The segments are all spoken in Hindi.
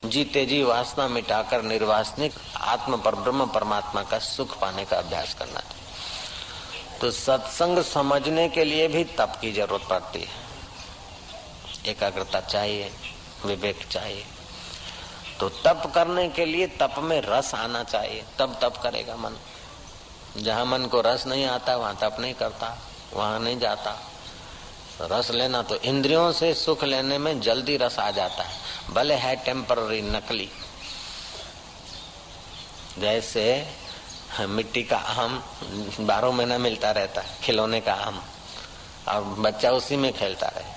जीते जी वासना मिटाकर निर्वासनिक आत्म पर ब्रह्म परमात्मा का सुख पाने का अभ्यास करना चाहिए। तो सत्संग समझने के लिए भी तप की जरूरत पड़ती है, एकाग्रता चाहिए, विवेक चाहिए। तो तप करने के लिए तप में रस आना चाहिए, तब तप करेगा मन। जहां मन को रस नहीं आता वहां तप नहीं करता, वहां नहीं जाता। रस लेना तो इंद्रियों से सुख लेने में जल्दी रस आ जाता है, भले है टेम्पररी, नकली। जैसे मिट्टी का आम 12 महीना मिलता रहता है, खिलौने का आम, और बच्चा उसी में खेलता रहे।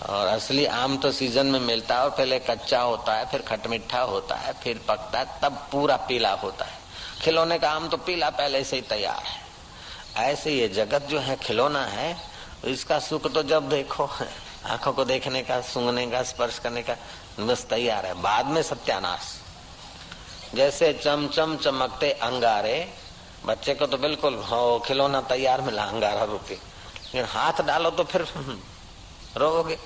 और असली आम तो सीजन में मिलता है, और पहले कच्चा होता है, फिर खटमिठा होता है, फिर पकता है, तब पूरा पीला होता है। खिलौने का आम तो पीला पहले से ही तैयार है। ऐसे ये जगत जो है खिलौना है, इसका सुख तो जब देखो, आंखों को देखने का, सूंघने का, स्पर्श करने का बस तैयार है, बाद में सत्यानाश। जैसे चमचम चमकते अंगारे, बच्चे को तो बिल्कुल हो खिलौना तैयार मिला अंगारा रूपी, लेकिन हाथ डालो तो फिर रोगे।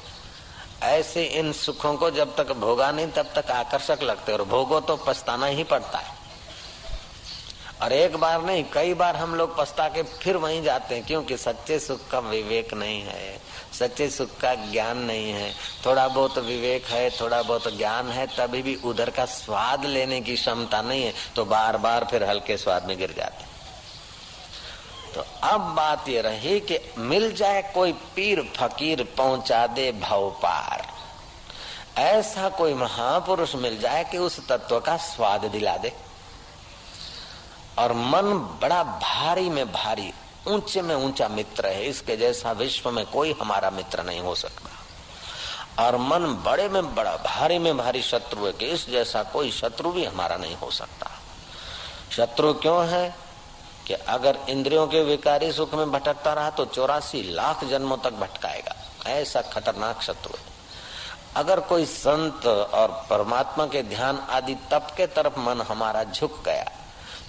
ऐसे इन सुखों को जब तक भोगा नहीं तब तक आकर्षक लगते, और भोगो तो पछताना ही पड़ता है। और एक बार नहीं, कई बार हम लोग पछता के फिर वहीं जाते हैं, क्योंकि सच्चे सुख का विवेक नहीं है, सच्चे सुख का ज्ञान नहीं है। थोड़ा बहुत विवेक है, थोड़ा बहुत ज्ञान है, तभी भी उधर का स्वाद लेने की क्षमता नहीं है, तो बार बार फिर हल्के स्वाद में गिर जाते। तो अब बात ये रही कि मिल जाए कोई पीर फकीर पहुंचा दे भव पार, ऐसा कोई महापुरुष मिल जाए कि उस तत्व का स्वाद दिला दे। और मन बड़ा भारी में भारी, ऊंचे में ऊंचा मित्र है, इसके जैसा विश्व में कोई हमारा मित्र नहीं हो सकता। और मन बड़े में बड़ा, भारी में भारी शत्रु है कि इस जैसा कोई शत्रु भी हमारा नहीं हो सकता। शत्रु क्यों है कि अगर इंद्रियों के विकारी सुख में भटकता रहा तो 84 लाख जन्मों तक भटकाएगा, ऐसा खतरनाक शत्रु है। अगर कोई संत और परमात्मा के ध्यान आदि तप के तरफ मन हमारा झुक गया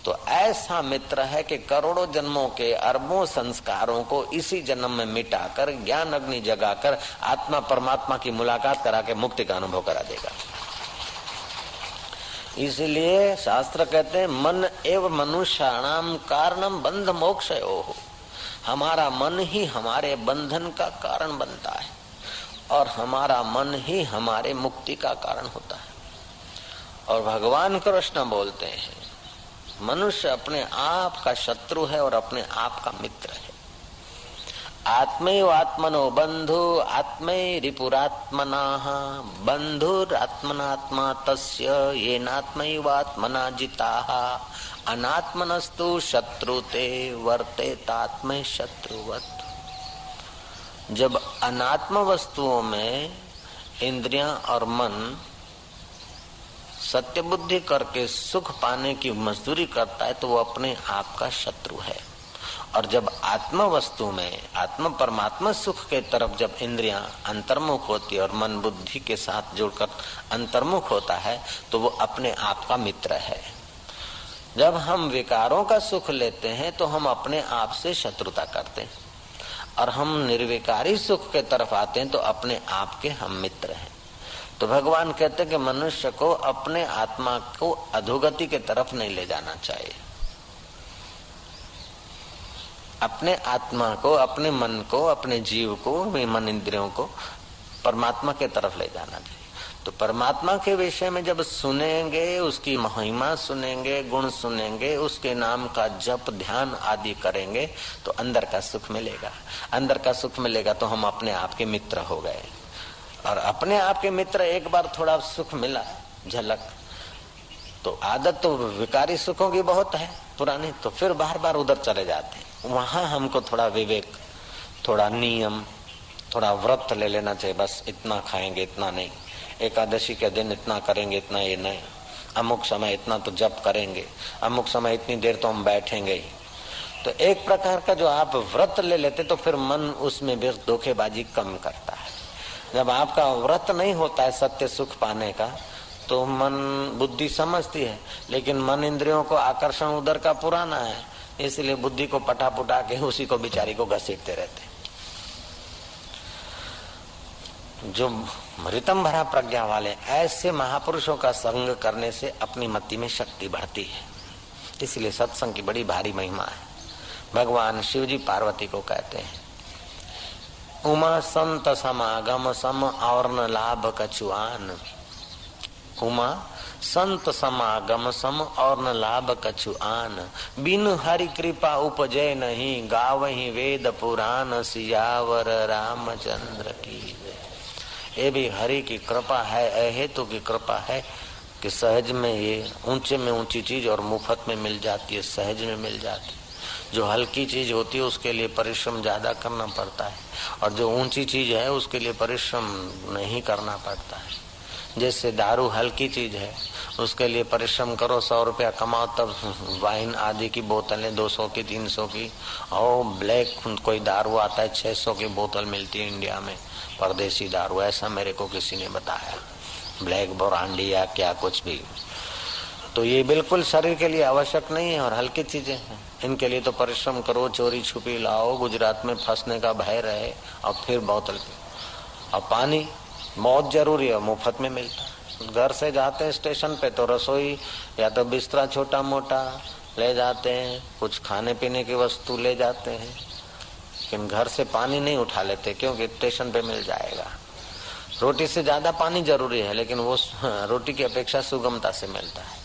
तो ऐसा मित्र है कि करोड़ों जन्मों के अरबों संस्कारों को इसी जन्म में मिटाकर, ज्ञान अग्नि जगाकर आत्मा परमात्मा की मुलाकात करा के मुक्ति का अनुभव करा देगा। इसलिए शास्त्र कहते हैं मन एव मनुष्याणाम कारणम बंध मोक्षयोः। हमारा मन ही हमारे बंधन का कारण बनता है, और हमारा मन ही हमारे मुक्ति का कारण होता है। और भगवान कृष्ण बोलते हैं मनुष्य अपने आप का शत्रु है और अपने आप का मित्र है। आत्मैव आत्मनो बंधु आत्मै रिपुरात्मनाः बंधुरात्मनात्मा तस्य येनात्मैवात्मना जिताः अनात्मनस्तु शत्रुते वर्तेतात्मै शत्रुवत्। जब अनात्म वस्तुओं में इंद्रियां और मन सत्य बुद्धि करके सुख पाने की मजदूरी करता है तो वो अपने आप का शत्रु है। और जब आत्म वस्तु में आत्म परमात्मा सुख के तरफ जब इंद्रियां अंतर्मुख होती है और मन बुद्धि के साथ जुड़कर अंतर्मुख होता है तो वो अपने आप का मित्र है। जब हम विकारों का सुख लेते हैं तो हम अपने आप से शत्रुता करते हैं, और हम निर्विकारी सुख के तरफ आते हैं तो अपने आप के हम मित्र हैं। तो भगवान कहते हैं कि मनुष्य को अपने आत्मा को अधोगति के तरफ नहीं ले जाना चाहिए, अपने आत्मा को, अपने मन को, अपने जीव को, मन इंद्रियों को परमात्मा के तरफ ले जाना चाहिए। तो परमात्मा के विषय में जब सुनेंगे, उसकी महिमा सुनेंगे, गुण सुनेंगे, उसके नाम का जप ध्यान आदि करेंगे तो अंदर का सुख मिलेगा। अंदर का सुख मिलेगा तो हम अपने आप के मित्र हो गए। और अपने आप के मित्र, एक बार थोड़ा सुख मिला झलक, तो आदत तो विकारी सुखों की बहुत है पुरानी, तो फिर बार बार उधर चले जाते हैं। वहां हमको थोड़ा विवेक, थोड़ा नियम, थोड़ा व्रत ले लेना चाहिए। बस इतना खाएंगे, इतना नहीं, एकादशी के दिन इतना करेंगे, इतना ये नहीं, अमुक समय इतना तो जप करेंगे, अमुक समय इतनी देर तो हम बैठेंगे ही। तो एक प्रकार का जो आप व्रत ले लेते तो फिर मन उसमें भी धोखेबाजी कम करता है। जब आपका व्रत नहीं होता है सत्य सुख पाने का तो मन बुद्धि समझती है, लेकिन मन इंद्रियों को आकर्षण उधर का पुराना है, इसलिए बुद्धि को पटा पुटा के उसी को बिचारी को घसीटते रहते। जो रितम भरा प्रज्ञा वाले, ऐसे महापुरुषों का संग करने से अपनी मति में शक्ति बढ़ती है। इसलिए सत्संग की बड़ी भारी महिमा है। भगवान शिव जी पार्वती को कहते हैं, उमा संत समागम सम और न लाभ कछुआन। उमा संत समागम सम और न लाभ कछुआन, बिन हरि कृपा उपजय नहीं, गावहीं वेद पुराण सियावर रामचंद्र की। ये भी हरि की कृपा है, अहेतु की कृपा है कि सहज में ये ऊंचे में ऊंची चीज और मुफ्त में मिल जाती है, सहज में मिल जाती है। जो हल्की चीज होती है उसके लिए परिश्रम ज्यादा करना पड़ता है, और जो ऊंची चीज है उसके लिए परिश्रम नहीं करना पड़ता है। जैसे दारू हल्की चीज है, उसके लिए परिश्रम करो, 100 रुपया कमाओ, तब वाइन आदि की बोतलें 200 की 300 की, और ब्लैक कोई दारू आता है 600 की बोतल मिलती है इंडिया में, परदेसी दारू, ऐसा मेरे को किसी ने बताया, ब्लैक ब्रांडी या क्या कुछ भी। तो ये बिल्कुल शरीर के लिए आवश्यक नहीं है और हल्की चीजें हैं। इनके लिए तो परिश्रम करो, चोरी छुपी लाओ, गुजरात में फंसने का भय रहे, और फिर बोतल पियो। और पानी बहुत जरूरी है, मुफ्त में मिलता है। घर से जाते हैं स्टेशन पे तो रसोई या तो बिस्तरा छोटा मोटा ले जाते हैं, कुछ खाने पीने की वस्तु ले जाते हैं, लेकिन घर से पानी नहीं उठा लेते क्योंकि स्टेशन पे मिल जाएगा। रोटी से ज्यादा पानी जरूरी है, लेकिन वो रोटी की अपेक्षा सुगमता से मिलता है।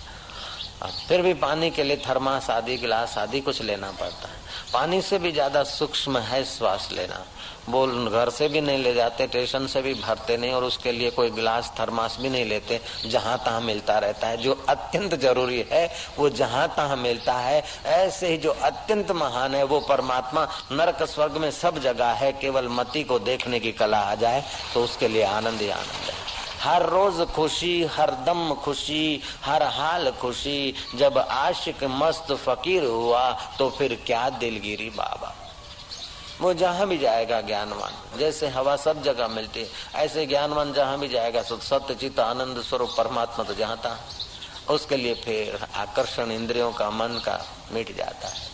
फिर भी पानी के लिए थर्मास आदि, गिलास आदि कुछ लेना पड़ता है। पानी से भी ज्यादा सूक्ष्म है श्वास लेना। बोल घर से भी नहीं ले जाते, स्टेशन से भी भरते नहीं, और उसके लिए कोई गिलास थर्मास भी नहीं लेते, जहां तहां मिलता रहता है। जो अत्यंत जरूरी है वो जहां तहां मिलता है। ऐसे ही जो अत्यंत महान है वो परमात्मा नरक स्वर्ग में सब जगह है। केवल मति को देखने की कला आ जाए तो उसके लिए आनंद ही आनंद है। हर रोज खुशी, हर दम खुशी, हर हाल खुशी। जब आशिक मस्त फकीर हुआ तो फिर क्या दिलगिरी बाबा। वो जहां भी जाएगा ज्ञानवान, जैसे हवा सब जगह मिलती है, ऐसे ज्ञानवान जहां भी जाएगा सत्य चित्त आनंद स्वरूप परमात्मा तो जहां तहां। उसके लिए फिर आकर्षण इंद्रियों का, मन का मिट जाता है।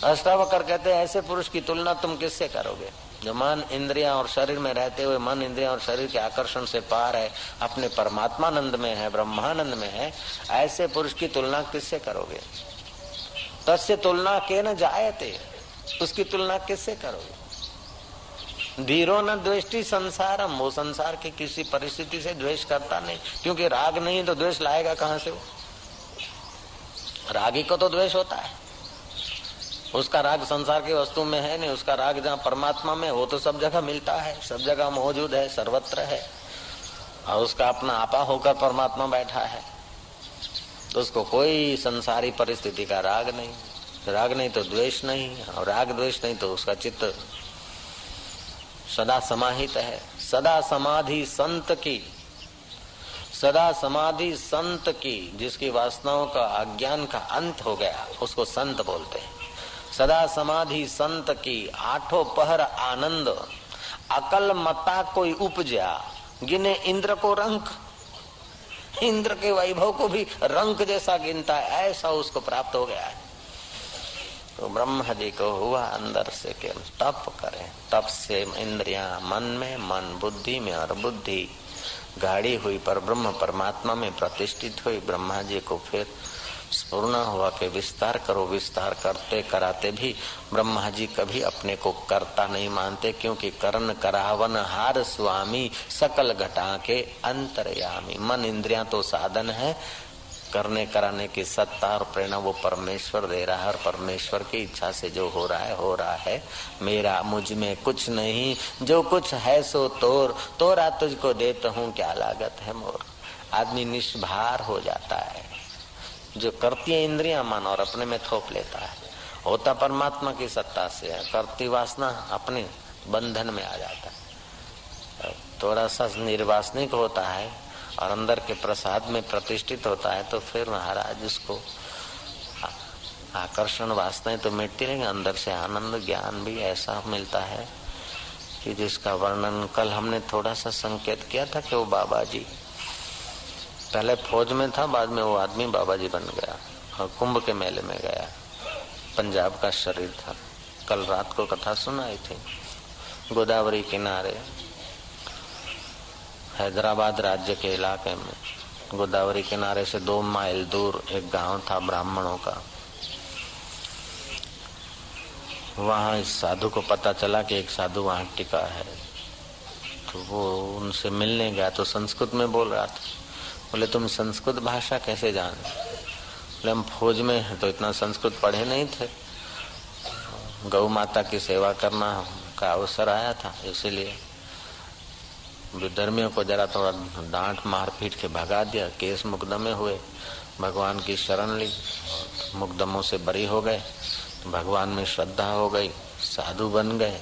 अष्टावक्र कहते हैं ऐसे पुरुष की तुलना तुम किससे करोगे जो मन, इंद्रियां और शरीर में रहते हुए मन, इंद्रियां और शरीर के आकर्षण से पार है, अपने परमात्मानंद में है, ब्रह्मानंद में है। ऐसे पुरुष की तुलना किससे करोगे? तस्य तुलना के न जायते, उसकी तुलना किससे करोगे? धीरो न द्वेष्टि संसारम, वो संसार की किसी परिस्थिति से द्वेष करता नहीं, क्योंकि राग नहीं तो द्वेष लाएगा कहां से? वो रागी को तो द्वेष होता है, उसका राग संसार की वस्तु में है नहीं, उसका राग जहाँ परमात्मा में, वो तो सब जगह मिलता है, सब जगह मौजूद है, सर्वत्र है, और उसका अपना आपा होकर परमात्मा बैठा है। तो उसको कोई संसारी परिस्थिति का राग नहीं, राग नहीं तो द्वेष नहीं, और राग द्वेष नहीं तो उसका चित्त सदा समाहित है। सदा समाधि संत की, सदा समाधि संत की, जिसकी वासनाओं का, अज्ञान का अंत हो गया, उसको संत बोलते हैं। सदा समाधि संत की, आठों पहर आनंद, अकल मता कोई उपजा, गिने इंद्र को रंक। इंद्र के वैभव को भी रंक जैसा गिनता है, ऐसा उसको प्राप्त हो गया है। तो ब्रह्मा जी को हुआ अंदर से कि हम तप करें, तप से इंद्रियां मन में, मन बुद्धि में, और बुद्धि गाड़ी हुई पर ब्रह्म परमात्मा में प्रतिष्ठित हुई। ब्रह्मा जी को फिर स्फुरना हुआ कि विस्तार करो। विस्तार करते कराते भी ब्रह्मा जी कभी अपने को कर्ता नहीं मानते, क्योंकि करण करावन हार स्वामी, सकल घटा के अंतर्यामी। मन इंद्रियां तो साधन है, करने कराने की सत्ता और प्रेरणा वो परमेश्वर दे रहा है, और परमेश्वर की इच्छा से जो हो रहा है हो रहा है। मेरा मुझ में कुछ नहीं, जो कुछ है सो तोर, तोरा तुझको देता हूँ, क्या लागत है मोर। आदमी निष्भार हो जाता है, जो करती है इंद्रियां मन और अपने में थोप लेता है। होता परमात्मा की सत्ता से है, करती वासना अपने बंधन में आ जाता है। थोड़ा सा निर्वासनिक होता है और अंदर के प्रसाद में प्रतिष्ठित होता है, तो फिर महाराज उसको आकर्षण वासनाएं तो मिटती रहेंगी, अंदर से आनंद ज्ञान भी ऐसा मिलता है कि जिसका वर्णन कल हमने थोड़ा सा संकेत किया था कि वो बाबा जी पहले फौज में था, बाद में वो आदमी बाबा जी बन गया और कुंभ के मेले में गया। पंजाब का शरीर था। कल रात को कथा सुनाई थी। गोदावरी किनारे हैदराबाद राज्य के इलाके में गोदावरी किनारे से 2 माइल दूर एक गांव था ब्राह्मणों का। वहां इस साधु को पता चला कि एक साधु वहां टिका है, तो वो उनसे मिलने गया तो संस्कृत में बोल रहा था। बोले तुम संस्कृत भाषा कैसे जाने? बोले हम फौज में हैं तो इतना संस्कृत पढ़े नहीं थे, गौ माता की सेवा करना का अवसर आया था, इसीलिए विधर्मियों को जरा थोड़ा डांट मार पीट के भगा दिया। केस मुकदमे हुए, भगवान की शरण ली, मुकदमों से बरी हो गए, भगवान में श्रद्धा हो गई, साधु बन गए।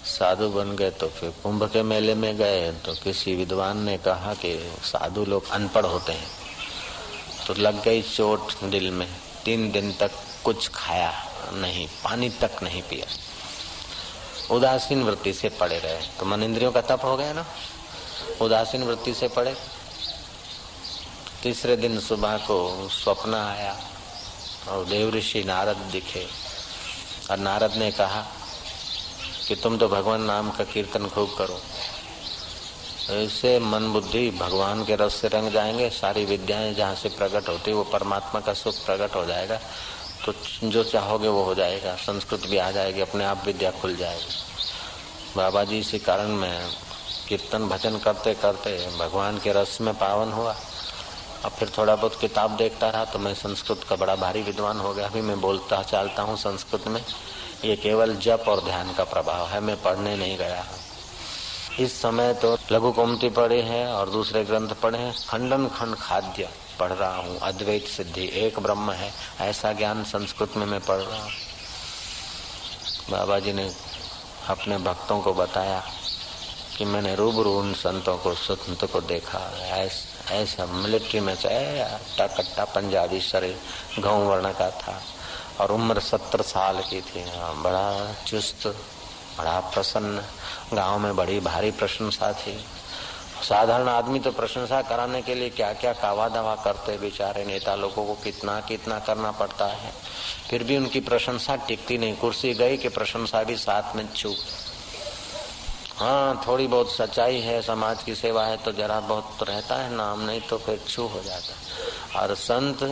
साधु बन गए तो फिर कुंभ के मेले में गए तो किसी विद्वान ने कहा कि साधु लोग अनपढ़ होते हैं, तो लग गई चोट दिल में। 3 दिन तक कुछ खाया नहीं, पानी तक नहीं पिया, उदासीन वृत्ति से पड़े रहे। तो मन इंद्रियों का तप हो गया ना, उदासीन वृत्ति से पड़े। तीसरे दिन सुबह को स्वप्न आया और देव ऋषि नारद दिखे, और नारद ने कहा कि तुम तो भगवान नाम का कीर्तन खूब करो, ऐसे मन बुद्धि भगवान के रस से रंग जाएंगे, सारी विद्याएं जहाँ से प्रकट होती वो परमात्मा का सुख प्रकट हो जाएगा, तो जो चाहोगे वो हो जाएगा, संस्कृत भी आ जाएगी, अपने आप विद्या खुल जाएगी। बाबा जी इसी कारण मैं कीर्तन भजन करते करते भगवान के रस में पावन हुआ। अब फिर थोड़ा बहुत किताब देखता रहा तो मैं संस्कृत का बड़ा भारी विद्वान हो गया। अभी मैं बोलता चालता हूँ संस्कृत में, ये केवल जप और ध्यान का प्रभाव है, मैं पढ़ने नहीं गया। इस समय तो लघु कौमुदी पढ़े हैं और दूसरे ग्रंथ पढ़े हैं, खंडन खंड खाद्य पढ़ रहा हूँ, अद्वैत सिद्धि एक ब्रह्म है ऐसा ज्ञान संस्कृत में मैं पढ़ रहा हूँ। बाबा जी ने अपने भक्तों को बताया कि मैंने रूबरू उन संतों को संत को देखा, ऐसा मिलिट्री में से कट्टा पंजाबी शरीर गौ वर्ण का था और उम्र 70 साल की थी, बड़ा चुस्त, बड़ा प्रसन्न, गांव में बड़ी भारी प्रशंसा थी। साधारण आदमी तो प्रशंसा कराने के लिए क्या क्या कावा दावा करते, बेचारे नेता लोगों को कितना कितना करना पड़ता है, फिर भी उनकी प्रशंसा टिकती नहीं, कुर्सी गई कि प्रशंसा भी साथ में चूक। हाँ, थोड़ी बहुत सच्चाई है, समाज की सेवा है तो जरा बहुत रहता है नाम, नहीं तो फिर छू हो जाता है। और संत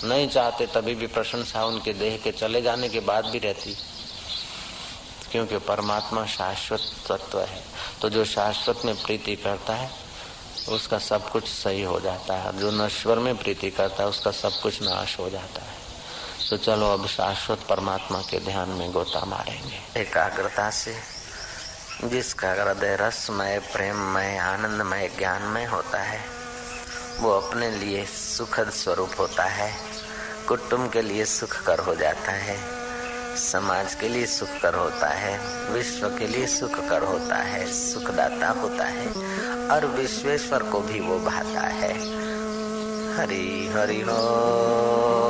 नहीं चाहते तभी भी प्रशंसा उनके देह के चले जाने के बाद भी रहती, क्योंकि परमात्मा शाश्वत तत्व है। तो जो शाश्वत में प्रीति करता है उसका सब कुछ सही हो जाता है, जो नश्वर में प्रीति करता है उसका सब कुछ नाश हो जाता है। तो चलो अब शाश्वत परमात्मा के ध्यान में गोता मारेंगे एकाग्रता से। जिसका हृदय रसमय, प्रेममय, आनंदमय, ज्ञानमय होता है वो अपने लिए सुखद स्वरूप होता है, कुटुंब के लिए सुखकर हो जाता है, समाज के लिए सुखकर होता है, विश्व के लिए सुखकर होता है, सुखदाता होता है और विश्वेश्वर को भी वो भाता है। हरि हरि हो।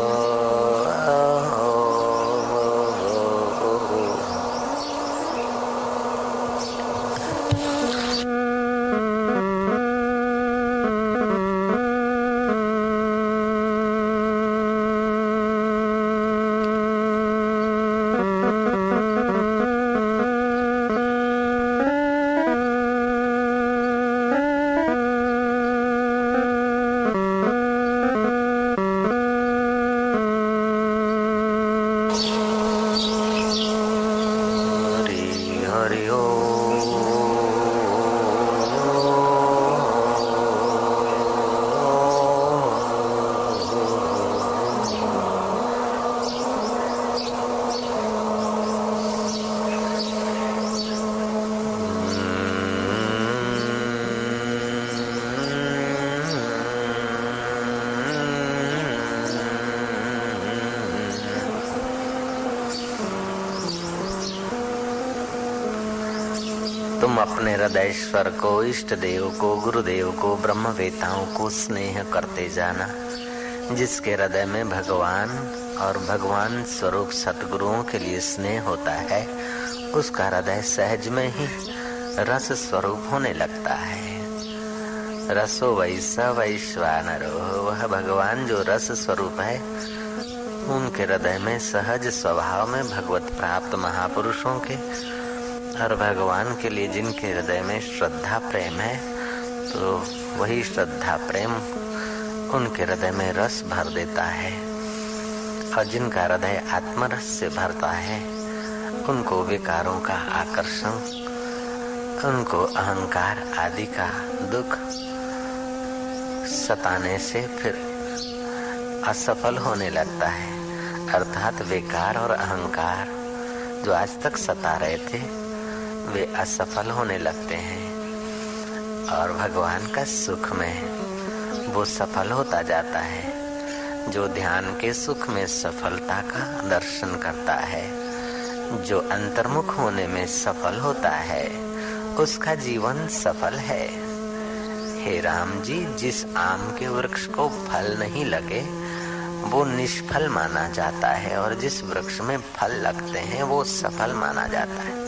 तुम अपने हृदयश्वर को, इष्ट देव को, गुरुदेव को, ब्रह्मवेताओं को स्नेह करते जाना। जिसके हृदय में भगवान और भगवान स्वरूप सतगुरुओं के लिए स्नेह होता है उसका हृदय सहज में ही रस स्वरूप होने लगता है। रसो वैसा वैश्वानरो, वह भगवान जो रस स्वरूप है उनके हृदय में सहज स्वभाव में भगवत प्राप्त महापुरुषों के और भगवान के लिए जिनके हृदय में श्रद्धा प्रेम है तो वही श्रद्धा प्रेम उनके हृदय में रस भर देता है। और जिनका हृदय आत्मरस से भरता है उनको विकारों का आकर्षण, उनको अहंकार आदि का दुख सताने से फिर असफल होने लगता है। अर्थात विकार और अहंकार जो आज तक सता रहे थे वे असफल होने लगते हैं और भगवान का सुख में वो सफल होता जाता है। जो ध्यान के सुख में सफलता का दर्शन करता है, जो अंतर्मुख होने में सफल होता है, उसका जीवन सफल है। हे राम जी, जिस आम के वृक्ष को फल नहीं लगे वो निष्फल माना जाता है और जिस वृक्ष में फल लगते हैं वो सफल माना जाता है।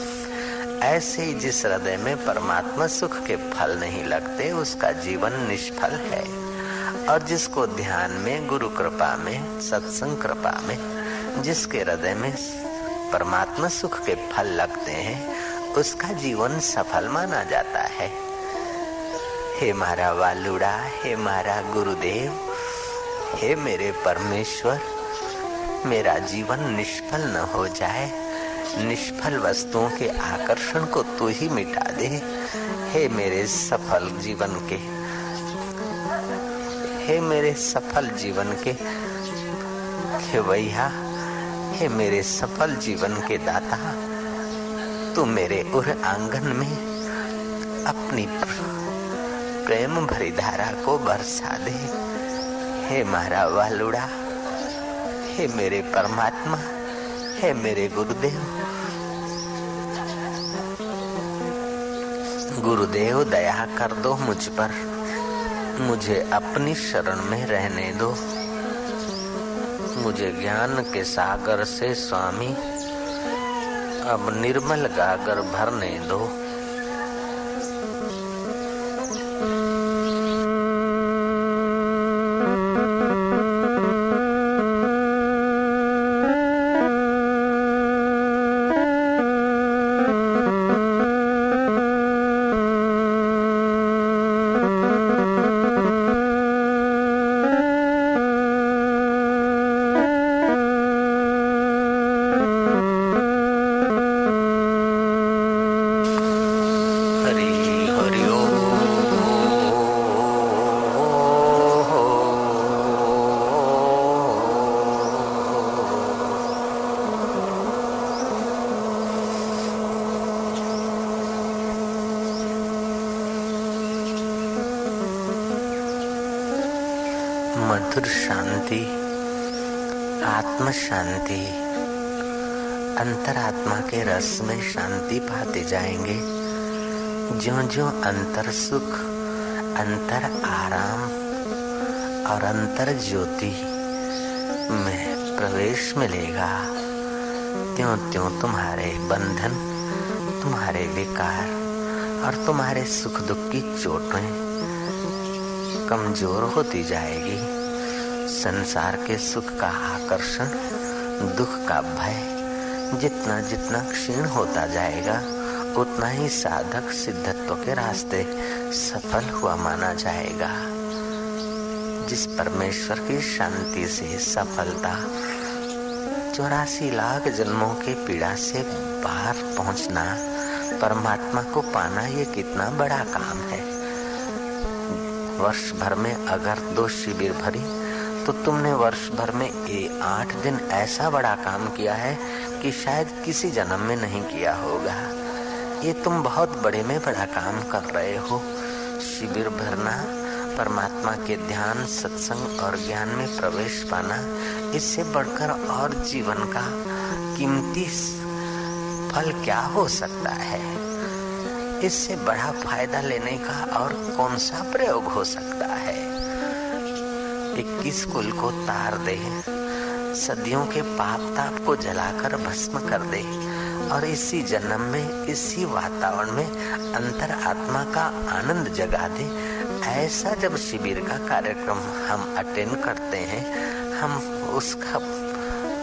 ऐसे ही जिस हृदय में परमात्मा सुख के फल नहीं लगते उसका जीवन निष्फल है। और जिसको ध्यान में, गुरु कृपा में, सत्संग कृपा में, जिसके हृदय में परमात्मा सुख के फल लगते हैं उसका जीवन सफल माना जाता है। हे मारा वालुड़ा, हे मारा गुरुदेव, हे मेरे परमेश्वर, मेरा जीवन निष्फल न हो जाए। निष्फल वस्तुओं के आकर्षण को तू ही मिटा दे। हे मेरे सफल जीवन के, हे मेरे सफल जीवन के खेवैया, हे मेरे सफल जीवन के दाता, तू मेरे उर आंगन में अपनी प्रेम भरी धारा को बरसा दे। हे मारा वालुड़ा, हे मेरे परमात्मा, हे मेरे गुरुदेव। गुरुदेव दया कर दो मुझ पर, मुझे अपनी शरण में रहने दो। मुझे ज्ञान के सागर से स्वामी अब निर्मल गागर भरने दो। मधुर शांति, आत्म शांति, अंतरात्मा के रस में शांति पाते जाएंगे। ज्यों-ज्यों अंतर सुख, अंतर आराम और अंतर ज्योति में प्रवेश मिलेगा, त्यों-त्यों तुम्हारे बंधन, तुम्हारे विकार और तुम्हारे सुख दुख की चोटें कमजोर होती जाएगी। संसार के सुख का आकर्षण, दुख का भय जितना जितना क्षीण होता जाएगा उतना ही साधक सिद्धत्व के रास्ते सफल हुआ माना जाएगा। जिस परमेश्वर की शांति से सफलता 84 लाख जन्मों के पीड़ा से बाहर पहुंचना, परमात्मा को पाना, ये कितना बड़ा काम है। वर्ष भर में अगर 2 शिविर भरी तो तुमने वर्ष भर में 8 दिन ऐसा बड़ा काम किया है कि शायद किसी जन्म में नहीं किया होगा। ये तुम बहुत बड़े में बड़ा काम कर रहे हो। शिविर भरना, परमात्मा के ध्यान, सत्संग और ज्ञान में प्रवेश पाना, इससे बढ़कर और जीवन का कीमती फल क्या हो सकता है। इससे बड़ा फायदा लेने का और कौन सा प्रयोग हो सकता है। 21 कुल को तार दे, सदियों के पाप ताप को जलाकर भस्म कर दे और इसी जन्म में, इसी वातावरण में अंतर आत्मा का आनंद जगा दे। ऐसा जब शिविर का कार्यक्रम हम अटेंड करते हैं, हम उसका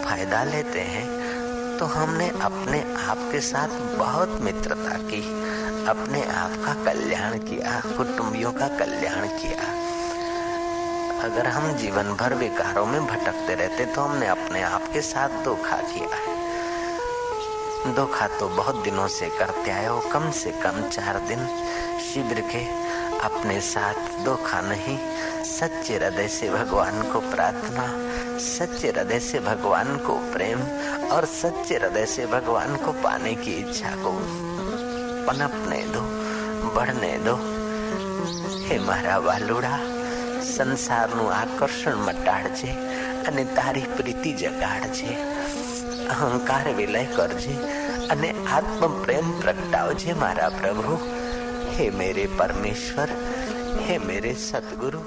फायदा लेते हैं, तो हमने अपने आप के साथ बहुत मित्रता की, अपने आप का कल्याण किया, कुटुंबियों का कल्याण किया। अगर हम जीवन भर विकारों में भटकते रहते तो हमने अपने आप के साथ धोखा किया है। धोखा तो बहुत दिनों से करते आए हो, कम से कम 4 दिन शिविर के अपने साथ धोखा नहीं। सच्चे हृदय से भगवान को प्रार्थना, सच्चे हृदय से भगवान को प्रेम और सच्चे हृदय से भगवान को पाने की इच्छा को पनपने दो, बढ़ने दो। हे मारा वालुड़ा, संसारનું આકર્ષણ મટાડજે અને તારી પ્રીતિ જગાડજે, અહંકાર વિલય કરજે અને આત્મ પ્રેમ પ્રગટાવજે મારા પ્રભુ। हे मेरे परमेश्वर, हे मेरे सतगुरु।